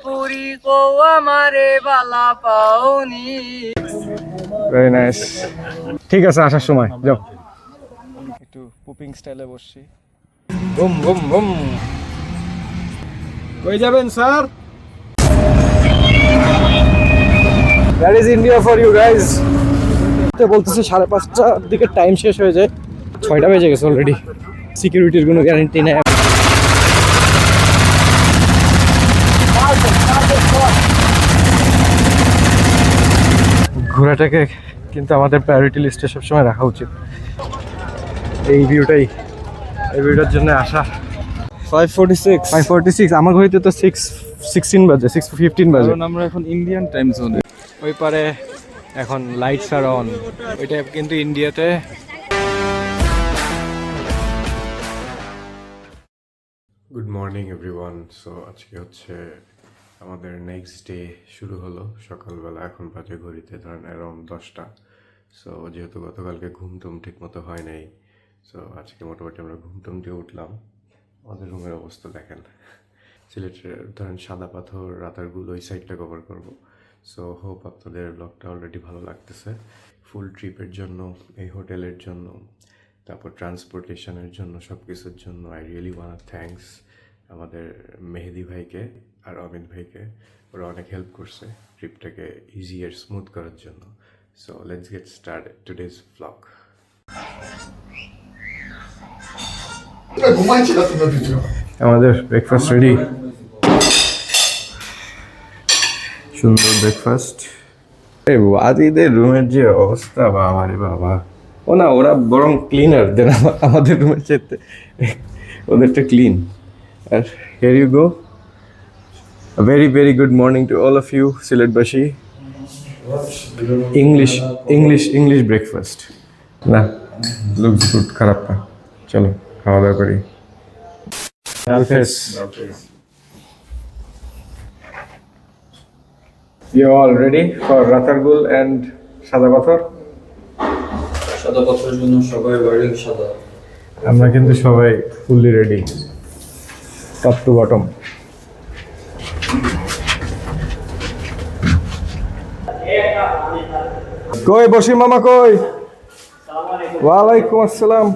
পুরি কো আমারে বালা পাওনি। Very nice. ঠিক আছে, আসার সময় যাও। একটু পুপিং স্টাইলে বসছি। Boom boom boom. কই যাবেন sir? That is India for you guys. বলতেছে 5:30টার দিকে টাইম শেষ হয়ে যায়, 6টা বেজে গেছে অলরেডি। সিকিউরিটির কোনো গ্যারান্টি নেই। ঘোড়াটাকে কিন্তু আমাদের প্রায়োরিটি লিস্টে সবসময় রাখা উচিত। এই ভিউটার জন্য আসা। 5:46 আমার ঘড়িতে তো 6:16 বাজে, 6:15 বাজে। কারণ আমরা এখন ইন্ডিয়ান টাইম জোনে। ওই পারে এখন লাইটস আর অন, ওইটা কিন্তু ইন্ডিয়াতে। Good morning everyone. সো আজকে হচ্ছে আমাদের নেক্সট ডে শুরু হলো সকালবেলা। এখন বাজে ঘড়িতে ধরেন অ্যারাউন্ড 10টা। সো যেহেতু গতকালকে ঘুমটুম ঠিক মতো হয় নাই, সো আজকে মোটামুটি আমরা ঘুমটুম দিয়ে উঠলাম। আমাদের রুমের অবস্থা দেখেন, সিলেটের ধরেন সাদা পাথর, রাতারগুল, ওই সাইডটা কভার করব। সো হোপ আপনাদের ব্লগটা অলরেডি ভালো লাগতেছে। ফুল ট্রিপের জন্য, এই হোটেলের জন্য, তারপর ট্রান্সপোর্টেশনের জন্য, সব কিছুর জন্য আই রিয়েলি ওয়ান্ট থ্যাঙ্কস আমাদের মেহেদি ভাইকে আর অমিত ভাইকে। ওরা অনেক হেল্প করছে ট্রিপটাকে ইজি আর স্মুথ করার জন্য। So let's get started today's blog. আমাদের ব্রেকফাস্ট রেডি, সুন্দর ব্রেকফাস্ট। এই ওয়াজিদের রুমের যে অবস্থা, বাবা রে বাবা। ও না, ওরা বরং ক্লিনার দেন আমাদের রুমের চাইতে, ওদেরটা ক্লিন। আর here you go, very very good morning to all of you সিলেটবাসী। ইংলিশ ব্রেকফাস্ট না, লুকস গুড, খারাপ না। চলো খাওয়া দাওয়া করি। You all ready for Ratargul and সাদা পাথর? সাদা পাথরের জন্য সবাই ওয়ারিং সাদা। আমরা কিন্তু সবাই fully ready, top to bottom. কই বসির মামা কই? ওয়ালাইকুম আসসালাম।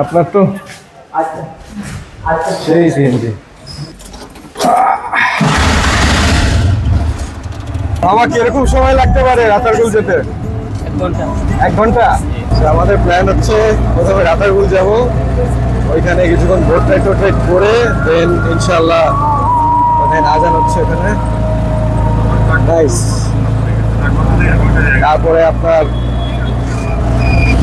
আপনার তো সেই সিএনজি। আমার কিরকম সময় লাগতে পারে রাতারগুল যেতে? 1 ঘন্টা। আমাদের প্ল্যান হচ্ছে প্রথমে রাতারগুল যাব, ওইখানে কিছুক্ষণ বোট রাইড করে দেন ইনশাল্লাহ আজান হচ্ছে ওখানে, নাইস। তারপরে আপনার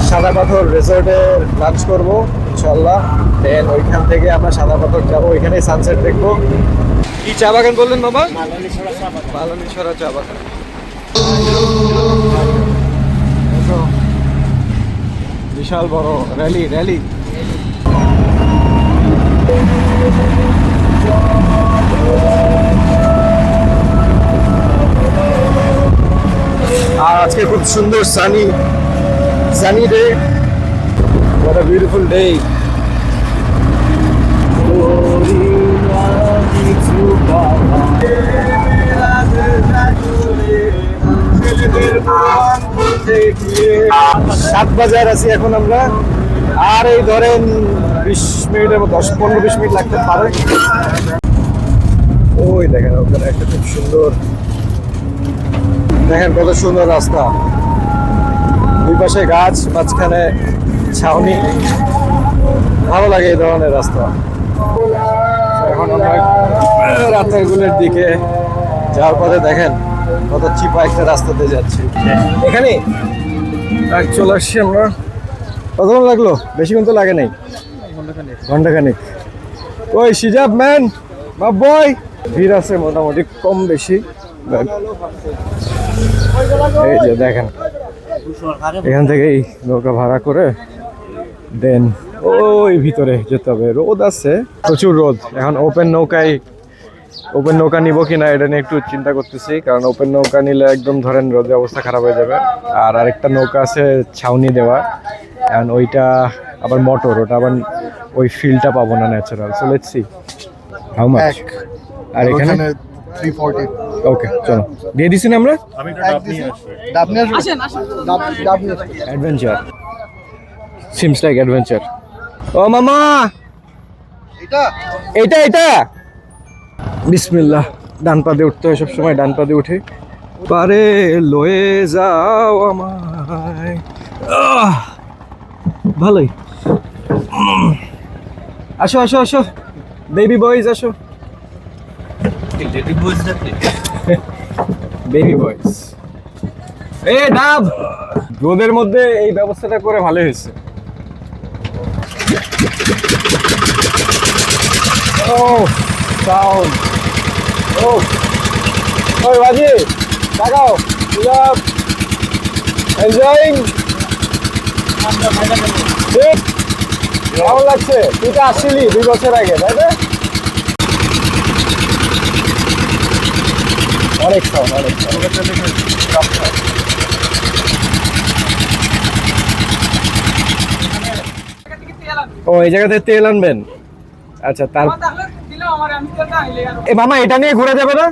সাদা পাথর রিসোর্টে লাঞ্চ করবো ইনশাল্লাহ। দেন ওইখান থেকে আমরা সাদা পাথর যাবো, ওইখানে সানসেট দেখবো। কি চা বাগান বললেন বাবা? মালানিছড়া চা বাগান। বিশাল বড় র্যালি। আর আজকে খুব সুন্দর sunny day. What a beautiful day. সাত বাজার আছি এখন আমরা, আর এই ধরেন 20 মিনিটের মতো, 10-15-20 মিনিট লাগতে পারে। ওই দেখেন ওখানে একটা খুব সুন্দর, দেখেন কত সুন্দর রাস্তা, দুই পাশে গাছ, মাঝখানে ছাউনি। ভালো লাগে এই ধরনের রাস্তা। এখন আমরা রাতারগুলের দিকে যাওয়ার পথে দেখেন কত চিপা একটা রাস্তাতে যাচ্ছি। এখানে চলে আসছি আমরা। কতক্ষণ লাগলো? বেশিক্ষণ তো লাগে নাই, ঘন্টাখানেক। ওই সিজাব ম্যান, মা বয়, ভিড় আছে মোটামুটি কম বেশি। এই যে দেখেন, এখান থেকেই নৌকা ভাড়া করে দেন ওই ভিতরে যেতে হবে। রোদ আছে, প্রচুর রোদ। এখন ওপেন নৌকা নিব কিনা এটা নিয়ে একটু চিন্তা করতেছি, কারণ ওপেন নৌকা নিলে একদম ধরেন রোদে অবস্থা খারাপ হয়ে যাবে। আর আরেকটা নৌকা আছে ছাউনি দেওয়া, এখন ওইটা আবার মোটর, ওই ফিলটা পাবো না natural. So let's see how much. আর এখানে 340 ওকে চলো দিয়ে দিছি না আমরা অ্যাডভেঞ্চার। Seems like adventure. ও মামা এটা এটা বিসমিল্লাহ। ডান পা দিয়ে উঠতে হয় সবসময়, ডান পা দিয়ে উঠে পারে লয়ে যাও আমায়। ভালোই। আসো আসো আসো বেবি বয়েজ আসো। বেবি বয়েজ এ ডাব। রোদের মধ্যে এই ব্যবস্থাটা করে ভালো হয়েছে। ও সাউন্ড। ও ওই বাজি তাকাও। এনজয়িং। ঠিক কেমন লাগছে? তুই তো আসছিলি 2 বছর আগে তাই না? অনেক সাউন্ড অনেক সাউন্ড। ও এই জায়গাতে তেল আনবেন? আচ্ছা তার এ মামা এটা নিয়ে ঘুরে যাবে না?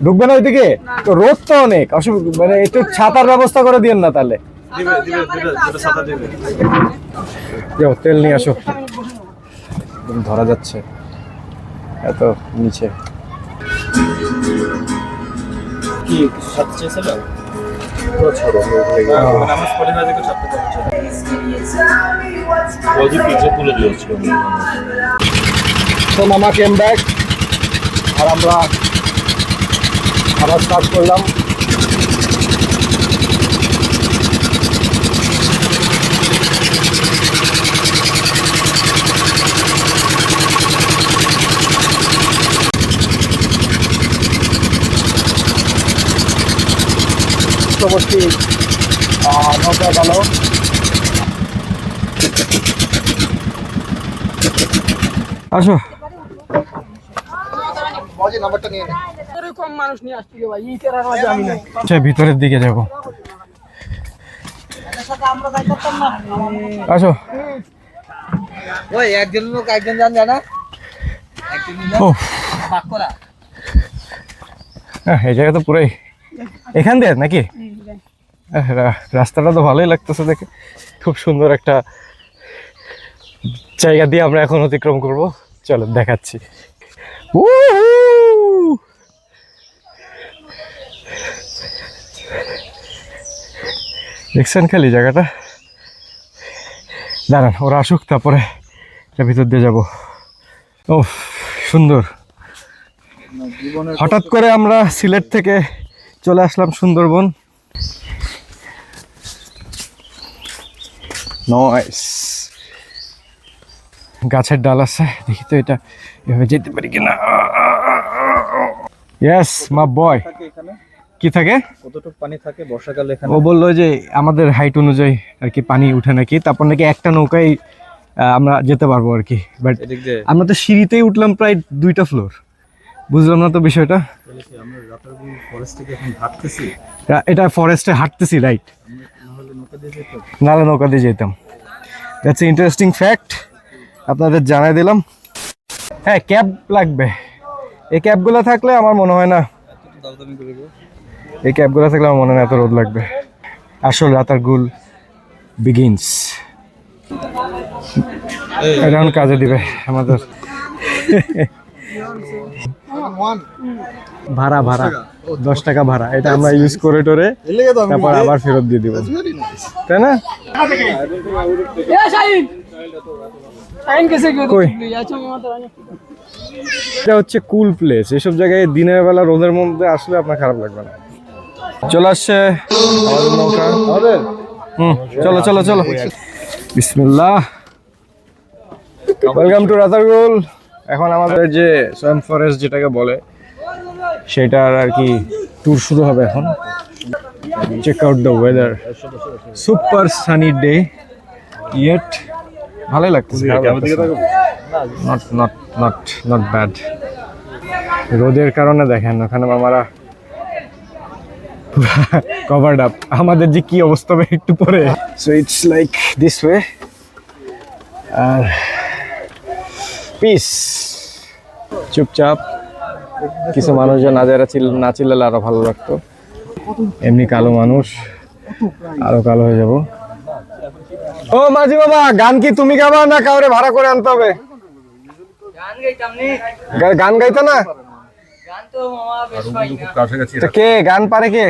ঢুকবে না ওইদিকে? তো রোদ তো অনেক মানে একটু ছাতার ব্যবস্থা করে দিয়েন না তাহলে। যাও তেল নিয়ে আসো। ধরা যাচ্ছে এত নিচে। কি সাথে চেয়েছিল তো মামা কেম ব্যাক আর আমরা আবার স্টার্ট করলাম। পার্শ্ববর্তী নৌকা গেল। আসো আচ্ছা ভিতরের দিকে যাবো। আসো ওই একজন লোক একজন জান জানা এই জায়গা তো পুরাই এখান দিয়ে নাকি? রাস্তাটা তো ভালোই লাগতেছে দেখে। খুব সুন্দর একটা জায়গা দিয়ে আমরা এখন অতিক্রম করব। চলো দেখাচ্ছি। দেখছেন খালি জায়গাটা? দাঁড়ান ওরা আসুক তারপরে এটা ভিতর দিয়ে যাবো। ও সুন্দর। হঠাৎ করে আমরা সিলেট থেকে চলে আসলাম সুন্দরবন। নাইস। গাছের ডাল আছে, দেখি তো এটা এভাবে যেতে পারি কিনা। ইয়েস মা বয়। কি থাকে? কতটুকু পানি থাকে বর্ষাকালে এখানে? ও বললো যে আমাদের হাইট অনুযায়ী আর কি পানি উঠে নাকি, তারপর নাকি একটা নৌকায় আমরা যেতে পারবো আর কি। বাট আমরা তো সিঁড়িতেই উঠলাম প্রায় 2টা ফ্লোর। বুঝলাম না তো বিষয়টা। এটা ফরেস্টে হাঁটতেছি রাইট, নাহলে নৌকা দিয়ে যেতাম। দ্যাটস ইন্টারেস্টিং ফ্যাক্ট, আপনাদের জানাই দিলাম। হ্যাঁ ক্যাব লাগবে। এই ক্যাবগুলো থাকলে আমার মনে হয় না, এই ক্যাবগুলো থাকলে আমার মনে হয় না এত রোদ লাগবে। আসল রাতারগুল বিগিনস। এটা এখন কাজে দিবে আমাদের। ভাড়া ভাড়া 10 টাকা ভাড়া, এটা আমরা ইউজ করে টোরে তারপর আবার ফেরত দিয়ে দিব, তাই না? এটা হচ্ছে কুল প্লেস। এসব জায়গায় দিনের বেলা রোদের মধ্যে আসলে আপনার খারাপ লাগবে না। চলে আসছে আমাদের নৌকা। চলো চলো চলো, বিসমিল্লাহ। Welcome to Ratargul. এখন আমাদের যে সোয়াম ফরেস্ট যেটাকে বলে সেটার আর কি ট্যুর শুরু হবে এখন। Check out the weather, super sunny day yet. ভালোই লাগতেছে, not not not not bad. রোদের কারণে দেখেন ওখানে মামারা কভারড আপ। আমাদের যে কি অবস্থা হবে একটু পরে। So it's like this way. আর পিস চুপচাপ কিছু মানুষজন না চিল্লালে আরো ভালো লাগতো। এমনি কালো মানুষ আরো কালো হয়ে যাব। ও মাঝি বাবা, গান কি তুমি গাবা না কাউরে ভাড়া করে আনতে হবে? গান গাইতো না? তা কে গান পারে কে?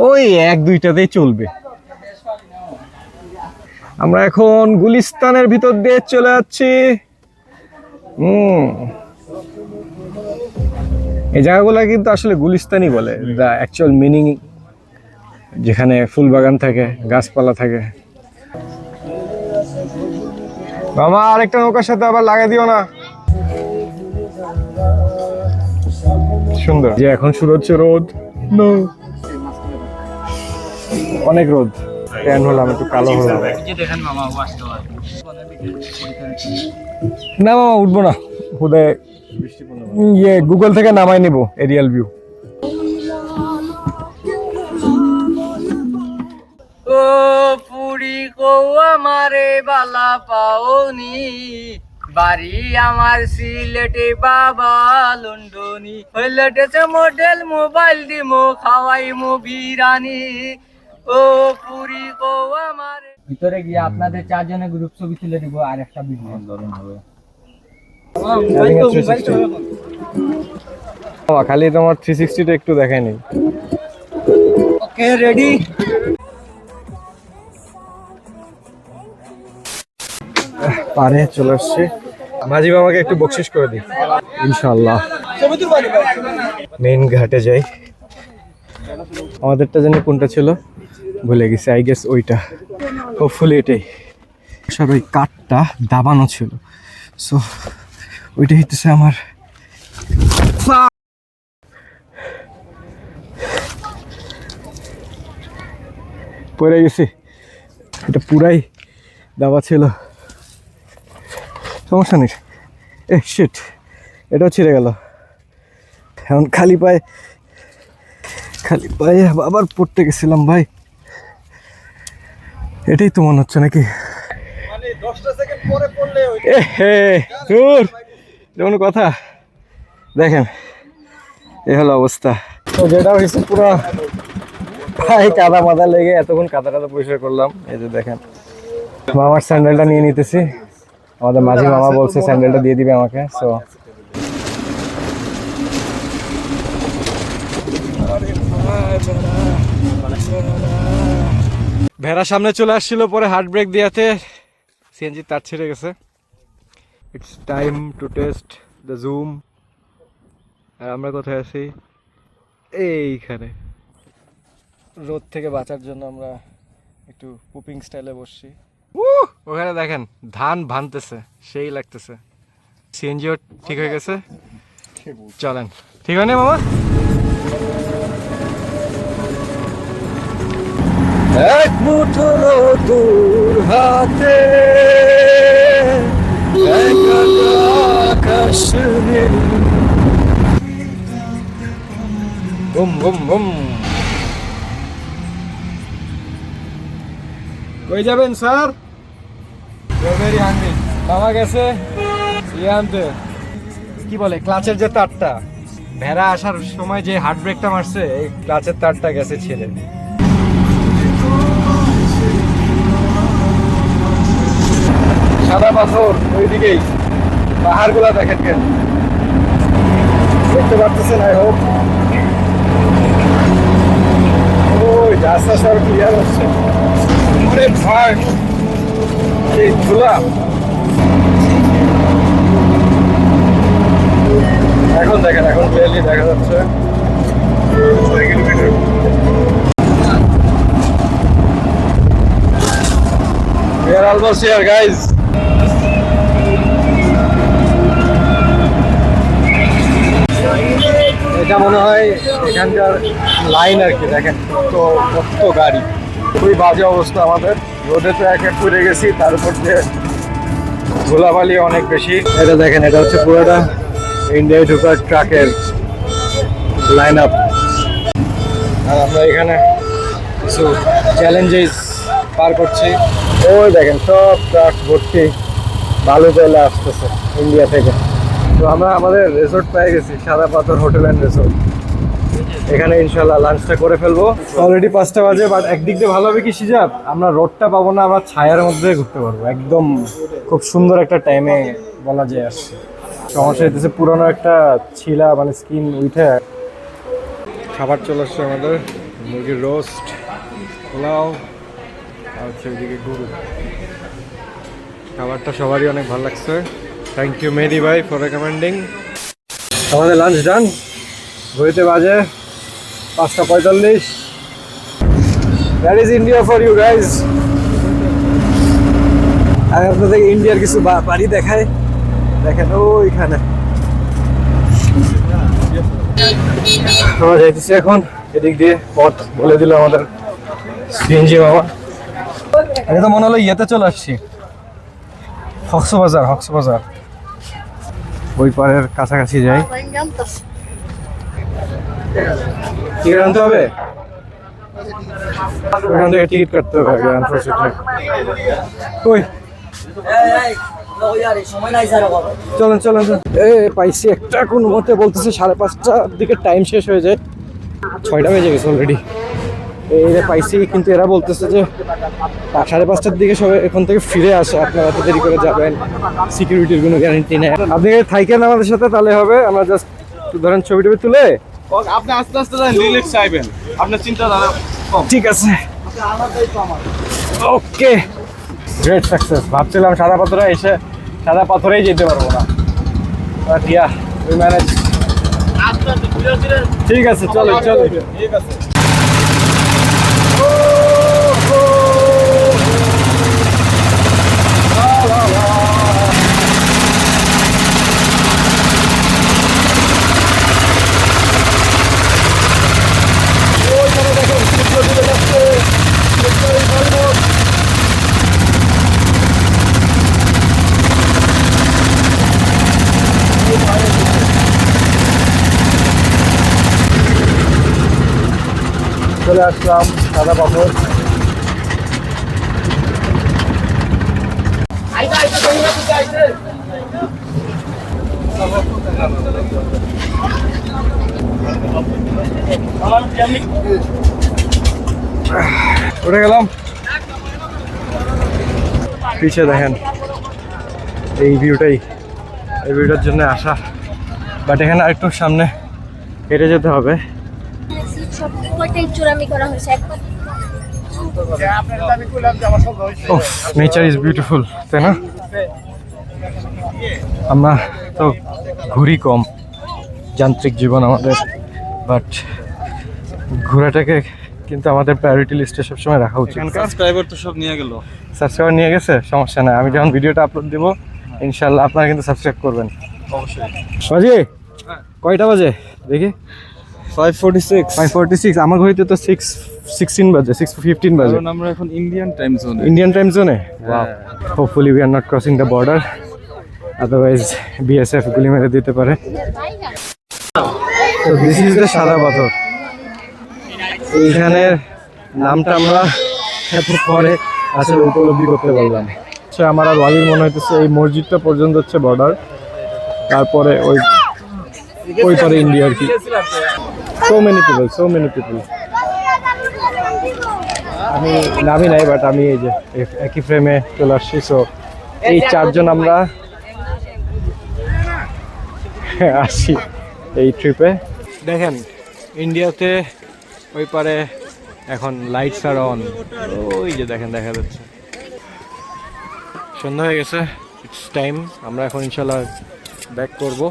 ওই এক দুইটাতেই চলবে। আমরা এখন গুলিস্তানের ভিতর দিয়ে চলে যাচ্ছি। এই জায়গাগুলো কিন্তু আসলে গুলিস্তানই বলে, দা অ্যাকচুয়াল মিনিং, যেখানে ফুল বাগান থাকে, গাছপালা থাকে। মামা আরেকটা নৌকার সাথে আবার লাগাই দিও না। সুন্দর। যে এখন শুরু হচ্ছে রোদ, অনেক রোদ। ট্যান হলাম, একটু কালো হলাম। না মামা উঠবো না, হুদে গুগল থেকে নামাই নিব এরিয়াল ভিউ। ও পুরি কো আমারে বালা পাওনি, বাড়ি আমার সিলেটে বাবা লন্ডনি, লেটেছে মডেল মোবাইল দিমো খাওয়াইমো বিরানি। ও পুরি কো আমারে। ভিতরে গিয়ে আপনাদের চারজনের গ্রুপ ছবি তুলে দিব আর একটা ভিডিও ধরুন হবে। খালি তোমার 360টা একটু দেখাই নেই। Okay ready. পারে চলে আসছে। মাঝি বাবাকে একটু বকশিস করে দিই ইনশাআল্লাহ। মেইন ঘাটে যাই। আমাদেরটা জানি কোনটা ছিল, ভুলে গেছি। আই গেস ওইটা, হোপফুলি এটাই। সব ওই কাঠটা দাবানো ছিল, সো ওইটা হইতেছে আমার। পড়ে গেছি, এটা পুরাই দাবা ছিল। সমস্যা নেই। এ শিট, এটাও ছিঁড়ে গেল। এখন খালি পায়ে আবার পড়তে গেছিলাম ভাই। এটাই তো মনে হচ্ছে নাকি? যেমন কথা দেখেন, এ হলো অবস্থা। তো যেটা হয়েছে পুরো ভাই কাদা মাদা লেগে এতক্ষণ কাদা পরিষ্কার করলাম। এই যে দেখেন, মামার স্যান্ডেলটা নিয়ে নিতেছি। আমাদের মাঝি মামা বলছে স্যান্ডেলটা দিয়ে দিবে আমাকে। সো ভেড়া সামনে চলে আসছিল, পরে হার্ট ব্রেক দিয়াতে সিএনজি তার ছিঁড়ে গেছে। It's time to test the zoom. আর আমরা কোথায় আছি? এইখানে রোদ থেকে বাঁচার জন্য আমরা একটু পুপিং স্টাইলে বসছি। ওখানে দেখেন ধান ভানতেছে, সেই লাগতেছে। সিএনজিও ঠিক হয়ে গেছে। চলেন। ঠিক হয় না মামা? এক মুঠো রোদুর হাতে আকাশ নীল। Boom boom boom. কই যাবেন স্যার? Very hungry. মামা গেছে আনতে, কি বলে ক্লাচের যে তারটা, ভেড়া আসার সময় যে হার্ট ব্রেকটা মারছে, এই ক্লাচের তারটা গেছে ছেড়ে। সাদা পাথর ওইদিকেই, পাহাড় গুলা দেখেন, কেন দেখতে পারতেছেন? আই হোপ ওই রাস্তা সব ক্লিয়ার হচ্ছে। ওরে ভাই এই ধুলা। এখন দেখেন, এখন ক্লিয়ারলি দেখা যাচ্ছে। We are almost here, guys. এটা মনে হয় এখানকার লাইন আর কি। দেখেন কত গাড়ি, খুবই বাজে অবস্থা আমাদের। রোডে তো এক করে গেছি, তার উপর দিয়ে ধুলাবালি অনেক বেশি। এটা দেখেন, এটা হচ্ছে পুরোটা ইন্ডিয়ায় ঢোকার ট্রাকের লাইন আপ। আর আমরা এখানে কিছু চ্যালেঞ্জেস পার করছি। ওই দেখেন সব ট্রাক ভর্তি বালু চলে আসতেছে ইন্ডিয়া থেকে। তো আমরা আমাদের রিসোর্ট পেয়ে গেছি, সাদা পাথর হোটেল অ্যান্ড রিসোর্ট। এখানে ইনশাল্লাহ লাঞ্চটা করে ফেলবো। অলরেডি 5টা বাজে, বাট একদিক দিয়ে ভালো হবে কি সিজাব, আমরা রোডটা পাবো না, আমরা ছায়ার মধ্যে ঘুরতে পারবো। একদম খুব সুন্দর একটা টাইমে বলা যায় আসছে। সমস্যা হইতেছে পুরোনো একটা ছিলা মানে স্কিন উঠে। খাবার চলে আসছে আমাদের, মুরগির রোস্ট, পোলাও আর হচ্ছে ওইদিকে গরু। খাবারটা সবারই অনেক ভালো লাগছে। থ্যাংক ইউ মেহেদি ভাই ফর রেকমেন্ডিং। আমাদের লাঞ্চ ডান। ঘড়িতে বাজে 5:45। That is India for you guys. আমি আপনাদের ইন্ডিয়ার কিছু বাড়ি দেখাই, দেখেন ওইখানে। আমরা যাইতেছি এখন এদিক দিয়ে, পথ বলে দিল আমাদের সিএনজি মামা। আমি তো মনে হলো ইয়েতে চলে আসছি, কক্সবাজার ওই পারের কাছাকাছি যাই। টিকিট আনতে হবে, ওখান থেকে টিকিট কাটতে হবে আগে আনফরচুনেটলি। কই চলেন এ পাইছি একটা, কোন মতে বলতেছে 5:30টার দিকে টাইম শেষ হয়ে যায়, 6টা বেজে গেছে অলরেডি। এই পাইছি, কিন্তু এরা বলতেছে যে 5:30টার দিকে সবাই এখান থেকে ফিরে আসে, আপনারা এত দেরি করে যাবেন, সিকিউরিটির কোনো গ্যারান্টি নেই। আপনি থাইকেন আমাদের সাথে, তাহলে হবে। আমরা জাস্ট ধরেন ছবি টবি তুলে আপনি আস্তে আস্তে রিল্যাক্স চাইবেন, আপনার চিন্তাধারা কম। ঠিক আছে, ওকে, গ্রেট সাকসেস। ভাবছিলাম সাদা পাথরে এসে সাদা পাথরেই যেতে পারবো না, বাট ইয়া উই ম্যানেজ। ঠিক আছে, চলো ঠিক আছে। চলে আসলাম সাদা পাথর। উঠে গেলাম। পিছিয়ে দেখেন এই ভিউটার জন্য আসা, বাট এখানে আরেকটু সামনে হেঁটে যেতে হবে। নেচার ইজ বিউটিফুল, তাই না? আমরা তো ঘুরি কম, যান্ত্রিক জীবন আমাদের, বাট ঘোরাটাকে কিন্তু আমাদের প্রায়োরিটি লিস্টে সবসময় রাখা উচিত। সাবস্ক্রাইবার তো সব নিয়ে গেল। সাবস্ক্রাইবার নিয়ে গেছে, সমস্যা নাই। আমি যখন ভিডিওটা আপলোড দিব ইনশাল্লাহ আপনারা কিন্তু সাবস্ক্রাইব করবেন অবশ্যই। বাজে কয়টা বাজে দেখি? 5:46। আমার ঘড়িতে তো 6:16 বাজে, 6:15 বাজে। কারণ আমরা এখন ইন্ডিয়ান টাইম জোনে। ইন্ডিয়ান টাইম জোনে? Hopefully we are not crossing the border, otherwise BSF গুলি মেরে দিতে পারে। তো দিস ইজ দ্য সাদা পাথর। এইখানের নামটা আমরা এত পরে আসলে উপলব্ধি করতে পারলাম। আমার আর ওয়ালির মনে হইতেছে এই মসজিদটা পর্যন্ত হচ্ছে বর্ডার, তারপরে ওই পারে ইন্ডিয়া আর কি। So many people. আমি নামি নাই, বাট আমি এই যে একই ফ্রেমে চলে আসছি। সো এই 4 জন আমরা আসি এই ট্রিপে। দেখেন ইন্ডিয়াতে ওই পারে এখন লাইটস আর অন, ওই যে দেখেন দেখা যাচ্ছে। সন্ধ্যা হয়ে গেছে, ইটস টাইম। আমরা এখন ইনশাল্লাহ ব্যাক করবো।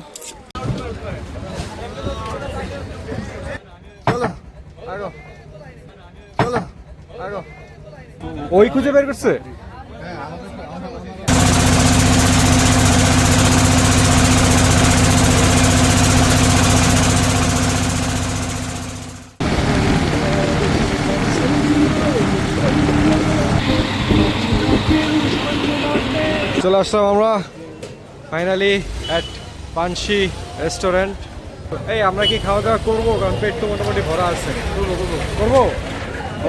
ওই খুঁজে বের করছে। চলে আসলাম আমরা ফাইনালি অ্যাট পানসি রেস্টুরেন্ট। এই আমরা কি খাওয়া দাওয়া করবো? কারণ পেট তো মোটামুটি ভরা আছে। করবো।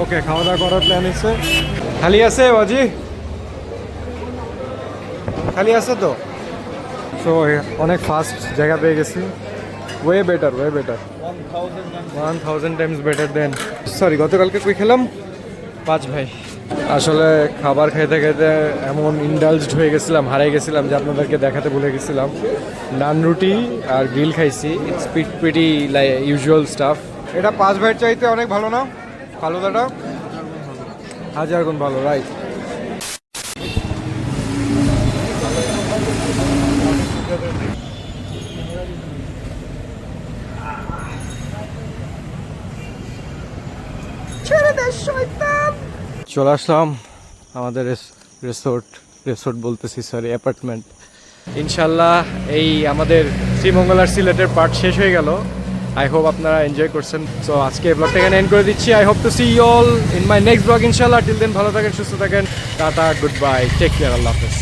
ওকে, খাওয়া দাওয়া করার প্ল্যান হচ্ছে। খালি আছে বাজি, খালি আছে তো। সো অনেক ফাস্ট জায়গা পেয়ে গেছি, ওয়ে বেটার 1000 টাইমস বেটার দেন, সরি গতকালকে কই খেলাম 5 ভাই। আসলে খাবার খাইতে খাইতে এমন ইন্ডালজড হয়ে গেছিলাম, হারাই গেছিলাম যে আপনাদেরকে দেখাতে ভুলে গেছিলাম। নান রুটি আর গ্রিল খাইছি, it's pretty like usual staff. এটা 5 ভাইয়ের চাইতে অনেক ভালো না? ফালুদাটা 1000 গুণ ভালো, রাইট? চলে আসলাম আমাদের রিসোর্ট বলতেছি, সরি অ্যাপার্টমেন্ট। ইনশাল্লাহ এই আমাদের শ্রীমঙ্গলার সিলেটের পার্ট শেষ হয়ে গেল। আই হোপ আপনারা এনজয় করছেন। সো আজকে ব্লগটা এখানে এন্ড করে দিচ্ছি। I hope to see you all in my next blog ইনশাল্লাহ। টিল দেন ভালো থাকেন, সুস্থ থাকেন, tata, good bye, take care, আল্লাহ হাফেজ।